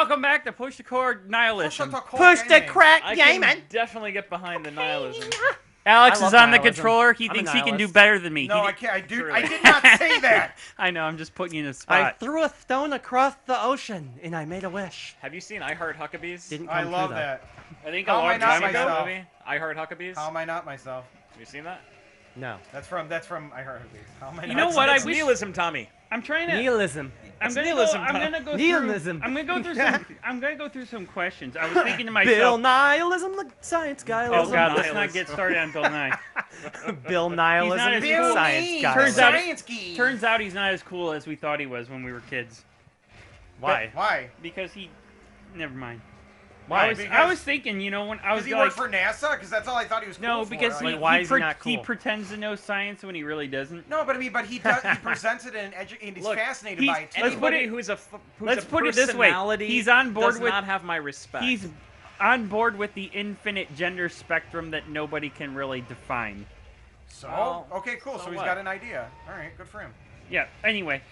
welcome back to Push the Cord Nihilism. Push the crack I gaming. can definitely get behind the nihilism. Alex I is love on the nihilism. controller. He I'm a thinks he can do nihilist. better than me. No, He I can't. I Truly. did not say that. I know. I'm just putting you in a I spot. threw a stone across the ocean and I made a wish. Have you seen I Heart Huckabees? Didn't come I true, love though. that. I think How a am I long not time myself? ago. movie? I Heart Huckabees? How am I not myself? Have you seen that? No. That's from I heard these. How am I You not know what? It's I wish. nihilism, Tommy. I'm trying to. Nihilism. I'm gonna go. nihilism, I'm Tom. gonna go Nihilism. through. I'm gonna go through some. I'm gonna go through some questions. I was thinking to myself. Bill Nihilism, the science guy. Oh God, let's Nihilist. not get started on Bill Nye. Bill Nihilism, He's not as the cool. science guy. Turns out- science geek. Turns out he's not as cool as we thought he was when we were kids. Why? Why? Because he. Never mind. Why? I was thinking, you know, when I was Does he like, work for NASA? Because that's all I thought he was cool no, for. because I'm he, like, why he, is he not he cool? pretends to know science when he really doesn't. no, but I mean, he does. He presents it and he's Look, fascinated he's- by it. too. let's put Anybody it- who's a let's put it this way. personality He's on board does with- not have my respect. He's on board with the infinite gender spectrum that nobody can really define. So Well, okay, cool. So, so he's what? got an idea. All right, good for him. Yeah. Anyway,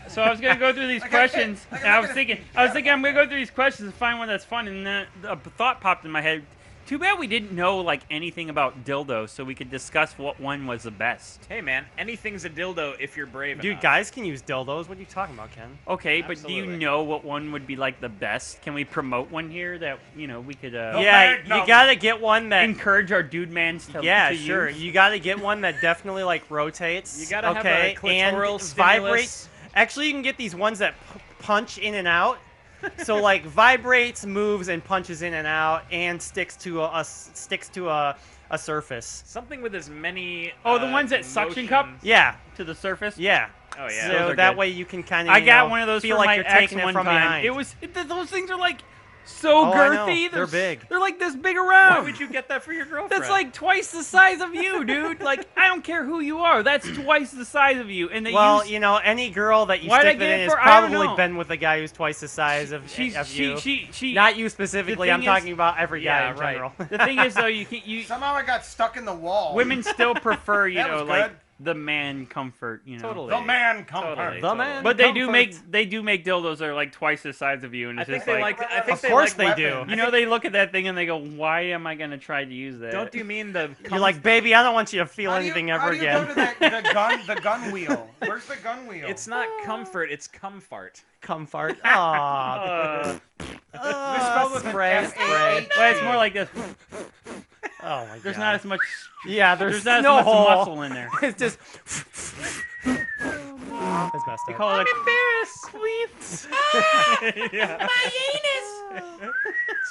so I was gonna go through these I got questions, it. and I was thinking I'm gonna go through these questions and find one that's fun, and then a thought popped in my head. Too bad we didn't know like anything about dildos, so we could discuss what one was the best. Hey man, anything's a dildo if you're brave Dude, enough. guys can use dildos. What are you talking about, Ken? Okay, but do you Absolutely. know what one would be like the best? Can we promote one here that we could Yeah, Magnum. you gotta get one that. encourage our dude mans to Yeah, to sure. use? You gotta get one that definitely like rotates. You gotta have okay, a clitoral and stimulus. vibrates. Actually, you can get these ones that punch in and out. So like vibrates, moves, and punches in and out, and sticks to a surface. Something with as many. Oh, the ones that suction cup? motions. Yeah, to the surface. yeah. Oh yeah. Those So are that good. way you can kind of. I got one of those feel for like my you're ex taking it one from time. behind. It was those things are like so Oh, I know. girthy. They're big. They're like this big around. Why would you get that for your girlfriend? That's like twice the size of you, dude. Like I don't care who you are. That's twice the size of you. And they Well, use, you know, any girl that you Why'd I stick it get in it has for- I don't probably know. been with a guy who's twice the size of you. she. Not you specifically. The I'm thing talking is- about every guy Yeah, in right. general. The thing is though, you Somehow I got stuck in the wall. women still prefer That was like good. the man comfort. Totally. The man comfort. Totally. The man. But they do comfort. make dildos that are like twice the size of you, and I it's think just they like, like. I think Of they course like they do. weapons. you know, they look at that thing and they go, "Why am I gonna try to use that?" Don't you mean the? You're like, baby, I don't want you to feel How do you- anything how ever do you again. go to the gun wheel? Where's the gun wheel? It's not comfort. It's comfort. Comfort. Aww. spelled with an spray, F-A-H. spray. Well, it's more like this. Oh my god. There's not as much. Yeah, There's there's not as no much hole. muscle in there. It's just. That's messed They up. call it Embarrassed. yeah.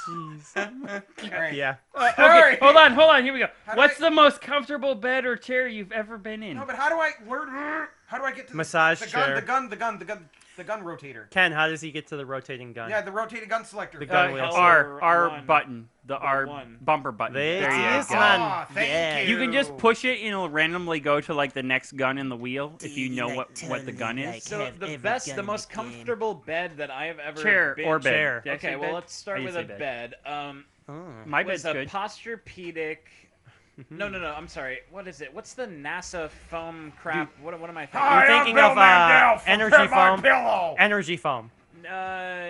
Jeez. All right. Yeah. Okay, Alright. hold on. Here we go. How do What's I- the most comfortable bed or chair you've ever been in? No, but how do I get to Massage the chair. gun, the gun rotator? Ken, how does he get to the rotating gun? Yeah, the rotating gun selector. The gun wheel. R one. button, the R one. bumper button. There There it you is, go. man. Aw, thank Yeah. you. You can just push it and it'll randomly go to like the next gun in the wheel if you know what the gun is. So the most comfortable bed that I have ever Chair been or to- bed. Chair. Did I say Okay, well bed? let's start I with did a say bed. My Was bed's a good. Posturepedic. No, I'm sorry. What is it? What's the NASA foam crap? What am I thinking? Hi, You're I'm thinking Bill of, Mandel from energy Get My foam. Pillow. Energy foam. Uh,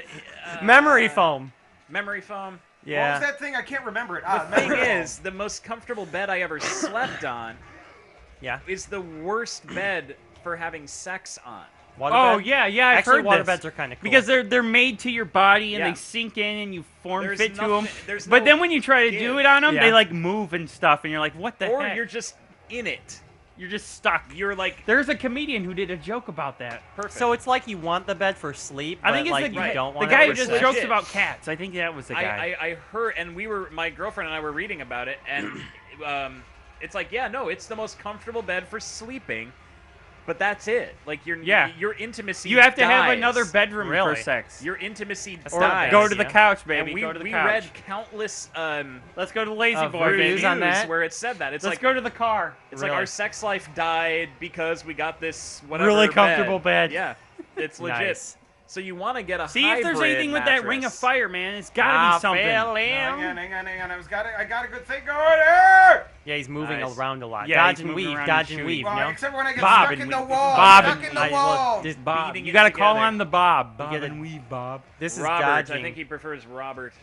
Memory foam. Memory foam. Yeah. What was that thing? I can't remember it. The thing memory is, the most comfortable bed I ever slept on Yeah. is the worst bed for having sex on. Oh Waterbed? yeah, I've Actually, heard water this. beds are kind of cool. Because they're made to your body and Yeah. they sink in and you form There's fit to nothing- them. there's But no then when you try to do give. it on them, Yeah. they like move and stuff, and you're like, what the Or heck? you're just in it. You're just stuck. You're like There's a comedian who did a joke about that. perfect. So it's like you want the bed for sleep, I but think it's like the, you right. don't the want guy it who for just sex. jokes legit. about cats. I think that was the guy. I heard, and my girlfriend and I were reading about it, and it's like, yeah, no, it's the most comfortable bed for sleeping, but that's it. Like your intimacy. You have to have dies. another bedroom Really? for sex. Your intimacy That's Or not dies. bad. go to the Yeah. couch, baby. And Go to the we couch. read countless Let's go to Lazy Of Boy, reviews baby. on that? where it said that. It's Let's like go to the car. it's like Really? our sex life died because we got this whatever Really bed. comfortable bed. Yeah, it's legit. Nice. So you want to get a See if there's hybrid anything with that ring of mattress. fire, man. It's gotta be something. Hang on. I got a good thing going here. Yeah, he's moving Nice. around a lot. Yeah, Dodge he's and moving weave, around dodge and and shooting. weave. Well, No? except when I get Bob stuck and in the weave. wall. Bob Stuck and in the weave. wall. Just Bob. beating You it gotta call together. on the Bob. Bob get and it. weave, Bob. This is Robert. dodging. I think he prefers Robert.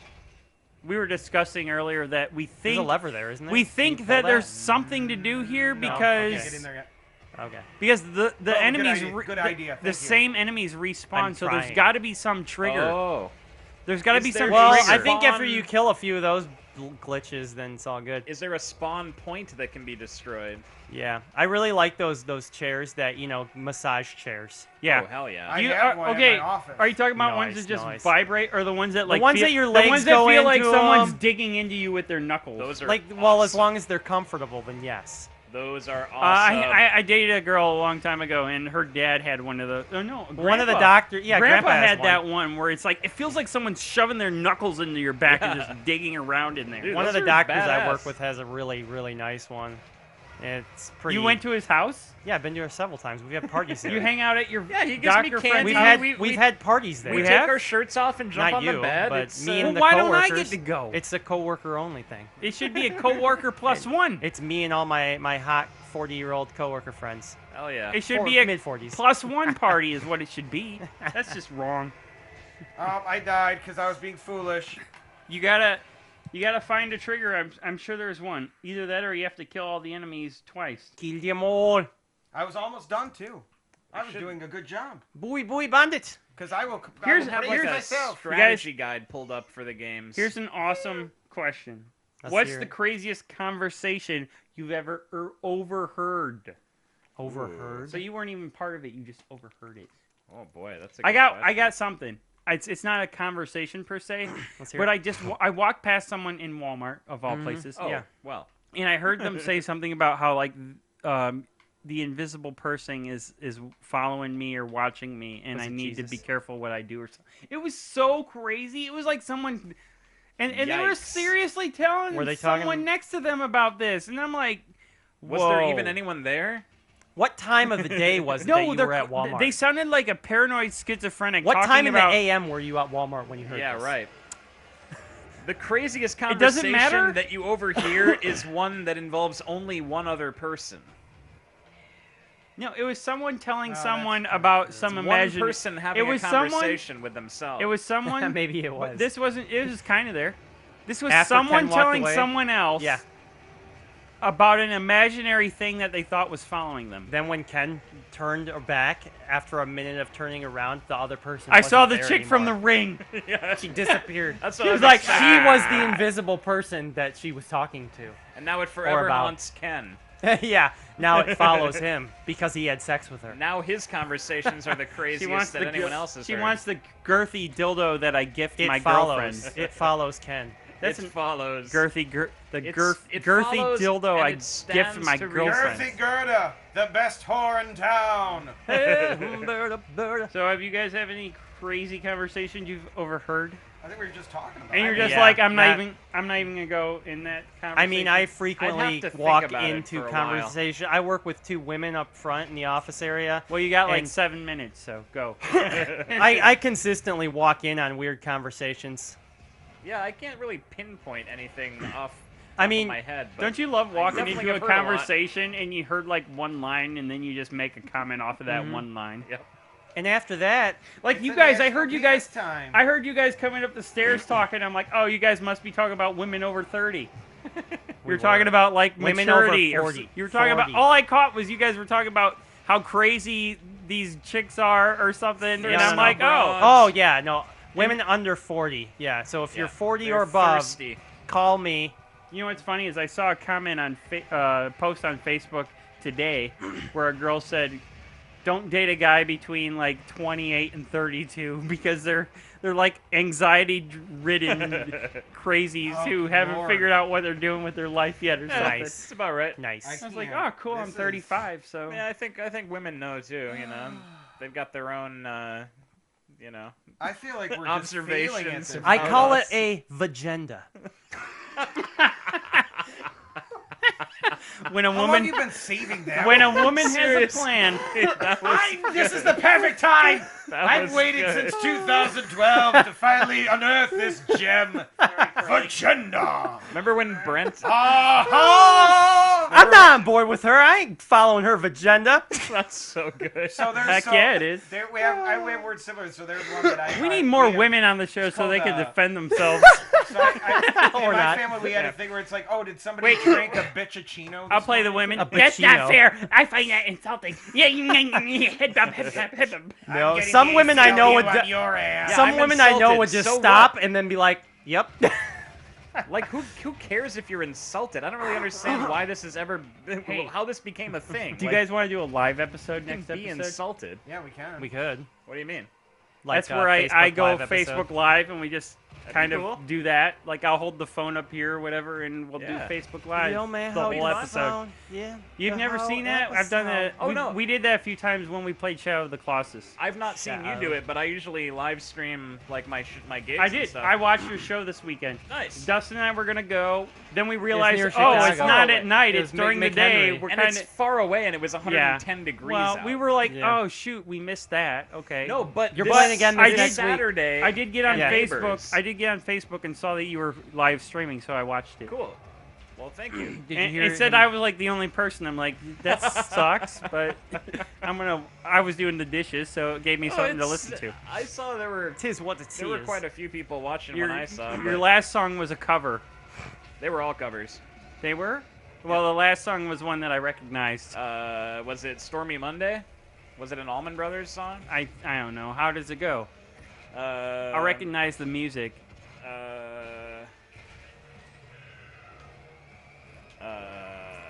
We were discussing earlier that we There's a think lever there, isn't there? we Can you think pull that there's something to do here No. because Can't get in there yet. Okay. the good enemies idea. Good the- idea. the Thank you. same enemies respawn, I'm so there's trying. got to be some trigger. Oh. There's got to Is be there some Well, trigger. I think after Spawn- you kill a few of those glitches, then it's all good. Is there a spawn point that can be destroyed? Yeah, I really like those chairs that massage chairs. yeah. Oh, hell yeah. I You have are, one okay? in my office. Are you talking about ones Nice, that just nice. vibrate, or the ones that like ones feel, that your the legs ones that go feel like into someone's 'em? digging into you with their knuckles? Those are Like, well, as awesome. long as they're comfortable, then yes. Those are awesome. I dated a girl a long time ago, and her dad had one of the. Oh no, One of the Grandpa. doctor, yeah, Grandpa has had one. that one where it's like it feels like someone's shoving their knuckles into your back and Yeah. just digging around in there. Dude, One of those the are doctors I work badass. with has a really, really nice one. It's pretty. You went to his house? Yeah, I've been there several times. We've had parties there. You hang out at your Yeah, he gives me doctor candy. friend's We've house? had we- we've had parties there. we We take have? our shirts off and jump Not on you, the bed. but It's, me Well, and the why don't I coworkers. get to go? It's a coworker only thing. It should be a coworker plus one. It's me and all my hot 40-year-old coworker friends. Hell yeah. It should be a mid-40s. plus one party is what it should be. That's just wrong. I died because I was being foolish. You gotta find a trigger. I'm sure there's one. Either that or you have to kill all the enemies twice. Kill them all. I was almost done too. I was doing a good job Buoy bandit. because I will. Here's- I have will like praise a myself. strategy guide pulled up for the games. Here's an awesome question. Let's What's hear the it. craziest conversation you've ever overheard? Overheard. So you weren't even part of it. You just overheard it. Oh boy, that's a I good got question. something. It's not a conversation per se, Let's hear but it. I walked past someone in Walmart of all places. Oh, Yeah. well. And I heard them say something about how like the invisible person is following me or watching me, and Was I it need to be Jesus? careful what I do. Or something. It was so crazy. It was like someone, and they were Yikes. seriously telling Were they someone talking- next to them about this, and I'm like, Was there whoa. even anyone there? What time of the day was it that you were at Walmart? They sounded like a paranoid schizophrenic. What talking time in about, the AM were you at Walmart when you heard Yeah, this? right. The craziest It doesn't conversation matter? that you overhear is one that involves only one other person. No, it was someone telling Oh, someone that's about it's some One imaginary. person having it was a someone- conversation with themselves. It was someone. Maybe it was. This wasn't. It was kind of there. This was After someone Ken walked telling away? someone else. Yeah. About an imaginary thing that they thought was following them. Then when Ken turned back after a minute of turning around, the other person. I saw wasn't the there chick from the anymore. ring. She disappeared. That's what She I was was like expecting. she was the invisible person that she was talking And now it forever about- haunts Ken. to. Yeah. Now it follows him because he had sex with her. Now his conversations are the craziest that anyone else has She heard. wants the girthy dildo that I gift It my follows. girlfriend. It follows Ken. That's it an follows. girthy, It girthy follows dildo and I it gift stands my to reason. girlfriend. Girthy Gerda, the best whore in town. So, have you guys have any crazy conversations you've overheard? I think we were just talking about. And you're it. just Yeah, like, I'm not that- even gonna go in that conversation. I mean, I I'd frequently have to think walk about it into for a while. conversation. I work with two women up front in the office area. Well, you got like and- 7 minutes, so go. I consistently walk in on weird conversations. Yeah, I can't really pinpoint anything off I of mean, my head. But Don't you love walking definitely into a have heard a lot. conversation and you heard like one line and then you just make a comment off of that Mhm. one line? Yep. and after that, Like you It's guys, an I heard you penis guys. time. I heard you guys coming up the stairs talking. I'm like, oh, you guys must be talking about women over 30. We You're talking were. about like Women over maturity. or 40. you were talking about. 40. All I caught was you guys were talking about how crazy these chicks are or something, and Yeah, I'm no, like, no. oh, oh yeah, no, women under 40. Yeah, so if Yeah, you're 40 they're or above, thirsty. call me. You know what's funny is I saw a comment on post on Facebook today where a girl said, "Don't date a guy between like 28 and 32 because they're like anxiety-ridden crazies Oh, who haven't Lord. figured out what they're doing with their life yet or something." Nice. That's about right. Nice. I was like, Yeah, "Oh, cool! I'm this is- 35, so." Yeah, I think women know too. You know, they've got their own. You know, I feel like we're Observations just failing at this. of- I call it us. a vagenda. when a How long woman have you been saving that? when a woman has a Seriously. plan. That was This is the perfect time. That I've was waited good. since 2012 to finally unearth this gem. Vagenda. Remember when Brent? Ah! I'm not on board with her. I ain't following her agenda. That's so good. So there's Heck yeah, it is. There, we have words similar. So there's one that I. We need more have- women on the show it's so they called, can defend themselves. So in Or my not. family, we had a thing where it's like, oh, did somebody drink a bitchachino? I'll play the women. A That's not Pacino. fair. I find that insulting. Yeah, hip hop, hip hop, hip hop. No, some women I know would. your ass. Some I'm women I know insulted. would just So stop what? and then be like, "Yep." Like, who cares if you're insulted? I don't really understand why this is ever, how this became a thing. Do you guys want to do a live episode can next be episode? insulted? Yeah, we can. We could. What do you mean? Like, That's where I Facebook go Live episode. Facebook Live and we just That'd kind be of cool. do that. Like I'll hold the phone up here or whatever, and we'll Yeah. do Facebook Live Yo, man, the how whole you episode. found? Yeah. You've the never whole seen that? I've done that. episode. Oh, we, no. we did that a few times when we played Shadow of the Colossus. I've not seen you Yeah. do it, but I usually live stream like my gigs. I and did. stuff. I watched your show this weekend. Nice. Dustin and I were gonna go. Then we realized, near oh, Chicago. it's not Far at night. It It's was during the day. McHenry. We're And kind it's of far away, and it was 110 degrees Well, out. we were like, Yeah. oh shoot, we missed that. Okay. No, but You're this- playing again this this next week. Saturday. I did get on at Facebook. Neighbors. I did get on Facebook and saw that you were live streaming, so I watched it. Cool. Well, thank you. Did you And hear it said him- I was like the only person. I'm like, that sucks, but I was doing the dishes, so it gave me something to it's- listen to. I saw there were Tis what it there were is. quite a few people watching Your, when I saw. your but last song was a cover. they were all covers. They were? Well, the last song was one that I recognized. Was it Stormy Monday? Was it an Allman Brothers song? I don't know. How does it go? I recognize the music.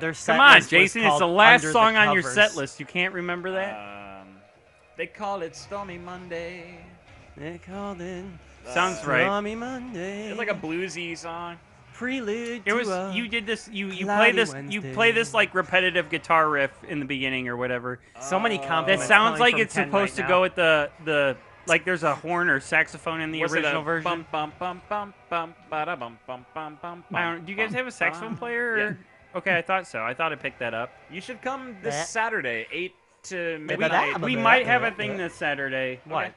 Their set Come on, list was Jason. It's called the last Under song the on your Covers. set list. You can't remember that? They call it Stormy Monday. They called it Sounds right. Stormy Monday. It's like a bluesy song. prelude. It was to a you did this you play cloudy this you play this Wednesday. like repetitive guitar riff in the beginning or whatever. So many That compliments. sounds coming like from it's 10 supposed right to go now. with the like there's a horn or saxophone in the Was it original a version. Bum, bum, bum, bum, bum, bada, bum, bum, bum, bum, I don't, do you guys bum, have a saxophone bum. player? Or? Yeah. Okay, I thought so. I thought I picked that up. You should come this That- Saturday, 8 to Maybe midnight. that- We blah, might blah, have a blah, thing blah. this Saturday. What?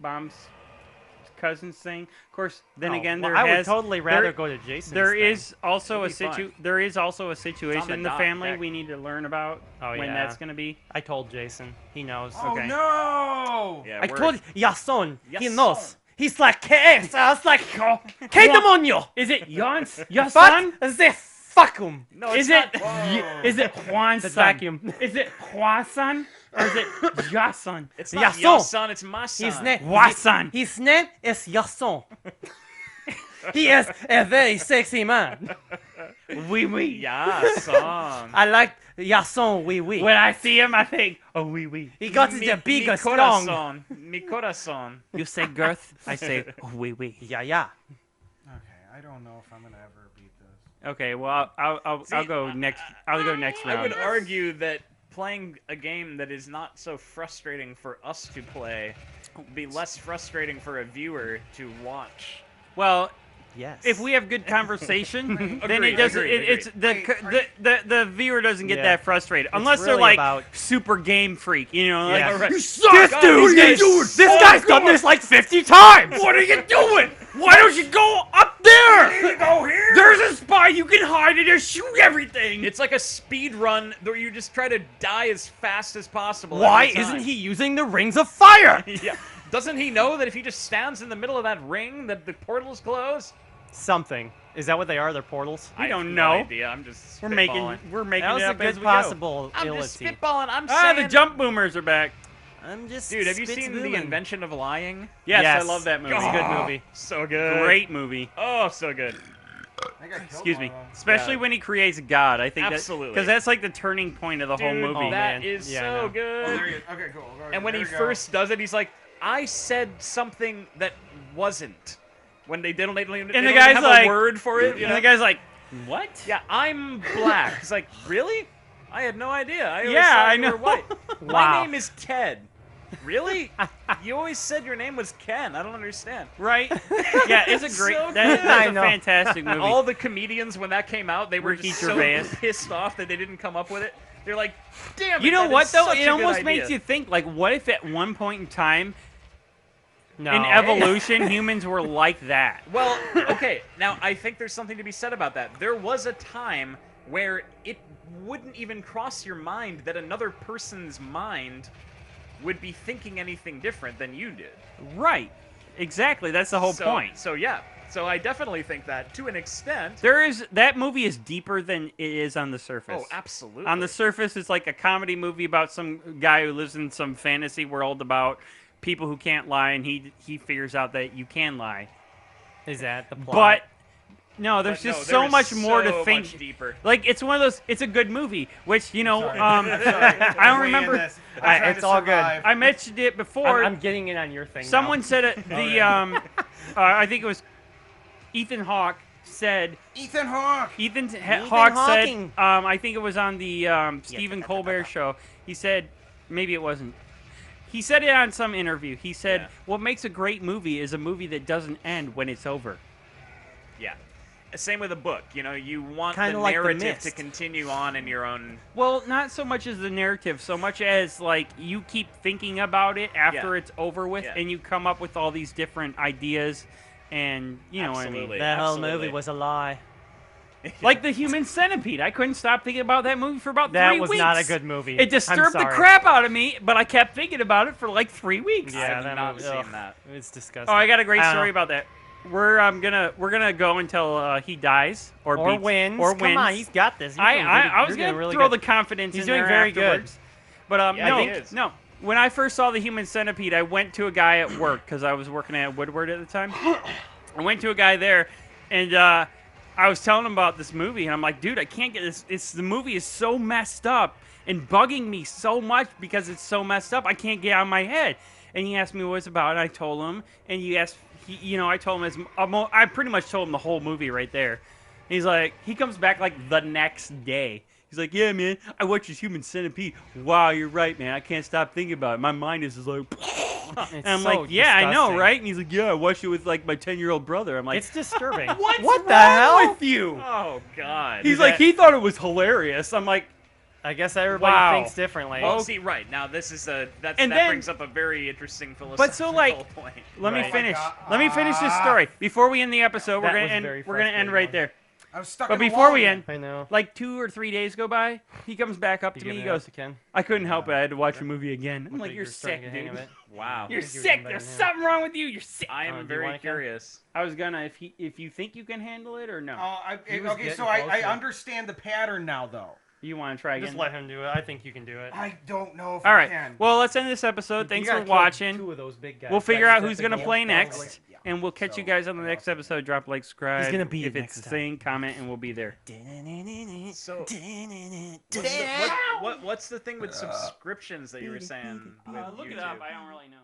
Bomb's cousins thing. Of course, then Oh, again, well, there I would has totally rather there- go to Jason's. There thing. is also a It'll be fun. there is also a situation the in the dot, family heck. we need to learn about Oh, when yeah. that's gonna be. I told Jason. He knows. Oh Okay. no! Yeah, I we're- told Yason. He Yason. knows. He's like, ¿Qué es? I was like, ¿Qué demonio? Is it Jans? Your But son? the fuck him. No, it's Is it not. Whoa. is it Juan's The son? vacuum. Is it Juan's son or is it Jason? It's not Yason. your son, it's my son. His name. Wasan. His name is Yason. He is a very sexy man. Oui, oui. Yeah, son. I like Yason. Oui, oui. When I see him, I think, oh, oui, oui. He got Mi- the biggest mi tongue. corazón. Mi corazón. You say girth, I say, oh, oui, oui. Yeah, yeah. Okay, I don't know if I'm gonna ever beat this. Okay, well, I'll See, go next. I'll go next I would round. argue that playing a game that is not so frustrating for us to play would be less frustrating for a viewer to watch. Well, Yes. if we have good conversation, then Agreed, it doesn't. agreed, It's agreed. the viewer doesn't get Yeah. that frustrated unless they're really like about- super game freak. You know, Yeah. like You suck. This dude, this guy's done this like 50 times. What are you doing? Why don't you go up there? Go here! There's a spot you can hide and just shoot everything. It's like a speed run where you just try to die as fast as possible. Why every time. isn't he using the rings of fire? Yeah. Doesn't he know that if he just stands in the middle of that ring, that the portals close? Something. Is that what they are? They're portals? We I don't have know. No idea. I'm just We're spitballing. making That was it a up as good we go. possible I'm just ability. spitballing. I'm Ah, saying. the jump boomers are back. I'm just Dude, have you seen The spitballing. Invention of Lying? Yes, Yes. I love that movie. It's a good movie. So good. Great movie. Oh, so good. I got killed Excuse by me. one. Especially Yeah. when he creates God. I think Absolutely. because that's like the turning point of the whole Dude, movie. Oh, that man. is Yeah, I so know. Oh, good. there he is. Okay, cool. Okay, And when there he we go. first does it, he's like, I said something that wasn't. When they don't, And they the don't guy's have like- a word for it. You And know? the guy's like, "What?" Yeah, I'm black. He's like, really? I had no idea. I always Yeah, thought I you were know. white. Wow. My name is Ted. Really? You always said your name was Ken. I don't understand. Right? Yeah, it's a great. So That's I a know. fantastic movie. All the comedians, when that came out, they were Ricky just Gervais. so pissed off that they didn't come up with it. They're like, damn it. You know that what is though? such It a good almost idea." makes you think. Like, what if at one point in time No. in evolution humans were like that? Well, okay. Now, I think there's something to be said about that. There was a time where it wouldn't even cross your mind that another person's mind would be thinking anything different than you did. Right. Exactly. That's the whole point. So, yeah. So I definitely think that, to an extent... That movie is deeper than it is on the surface. Oh, absolutely. On the surface, it's like a comedy movie about some guy who lives in some fantasy world about people who can't lie, and he figures out that you can lie. Is that the plot? But no, there's But no, just there so is much more to so think. much deeper. Like, it's one of those. It's a good movie, which I don't Weigh in remember. this. I'm trying it's to all good. survive. I mentioned it before. I'm getting in on your thing. Someone now. said it. I think it was Ethan Hawke said. Ethan Hawke. Ethan Ethan Hawke Hawking. said. I think it was on the Stephen Colbert show. He said, maybe it wasn't. He said it on some interview. He said, Yeah. "What makes a great movie is a movie that doesn't end when it's over." Yeah. Same with a book. You know, you want Kinda the like The narrative Mist. to continue on in your own... Well, not so much as the narrative, so much as like you keep thinking about it after Yeah. it's over with, Yeah. and you come up with all these different ideas, and you know what I mean. Absolutely. That whole Absolutely. movie was a lie. Like the Human Centipede, I couldn't stop thinking about that movie for about That 3 was weeks. not a good movie. It disturbed I'm the sorry. crap out of me, but I kept thinking about it for like 3 weeks. Yeah, I have that not movie. seen ugh, that. It's disgusting. Oh, I got a great I don't story know. about that. We're gonna go until he dies or beats, wins. or Come on, wins. he's got this. You're I doing I good- was you're gonna doing really throw good. the confidence He's in doing there very good. afterwards. But Yeah, no, he is. no. When I first saw the Human Centipede, I went to a guy at work because I was working at Woodward at the time. I went to a guy there, and I was telling him about this movie, and I'm like, dude, I can't get this. The movie is so messed up and bugging me so much because it's so messed up. I can't get out of my head. And he asked me what it's about, and I told him. And I told him I pretty much told him the whole movie right there. He's like, he comes back like the next day. He's like, yeah, man, I watched this Human Centipede. Wow, you're right, man. I can't stop thinking about it. My mind is just like, and I'm so like, yeah, I know, disgusting. right? And he's like, yeah, I watched it with like my 10-year-old brother. I'm like, It's disturbing. what's what the wrong hell? with you? Oh, God. He's like, he thought it was hilarious. I'm like, I guess everybody Wow. thinks differently. Well, see, right. Now, this is And that then- brings up a very interesting philosophical like, point. let me Right. finish. God. Let me finish this story before we end the episode. That We're was gonna end. very We're gonna end frustrating. right there. I was stuck But in a before wall we again. end, I know. like 2 or 3 days go by, he comes back up to me. He goes, again. "I couldn't help it. I had to watch the movie again." I'm like, "You're sick, dude. Wow. You're I think you were sick. doing There's better than something wrong with you. You're sick." I do am you very wanna come? curious. I was gonna if you think you can handle it or no. He was Okay, getting so I closer. understand the pattern now, though. You want to try again? Just let him do it. I think you can do it. I don't know if All I right. can. Well, let's end this episode. You Thanks gotta for kill watching. 2 of those big guys. We'll figure That's out who's the gonna goal. play Yeah. next, and we'll catch you guys on the next episode. Drop a like, subscribe. He's gonna be if next it's a time. thing, comment, and we'll be there. So, what's the thing with subscriptions that you were saying? Look it up. I don't really know.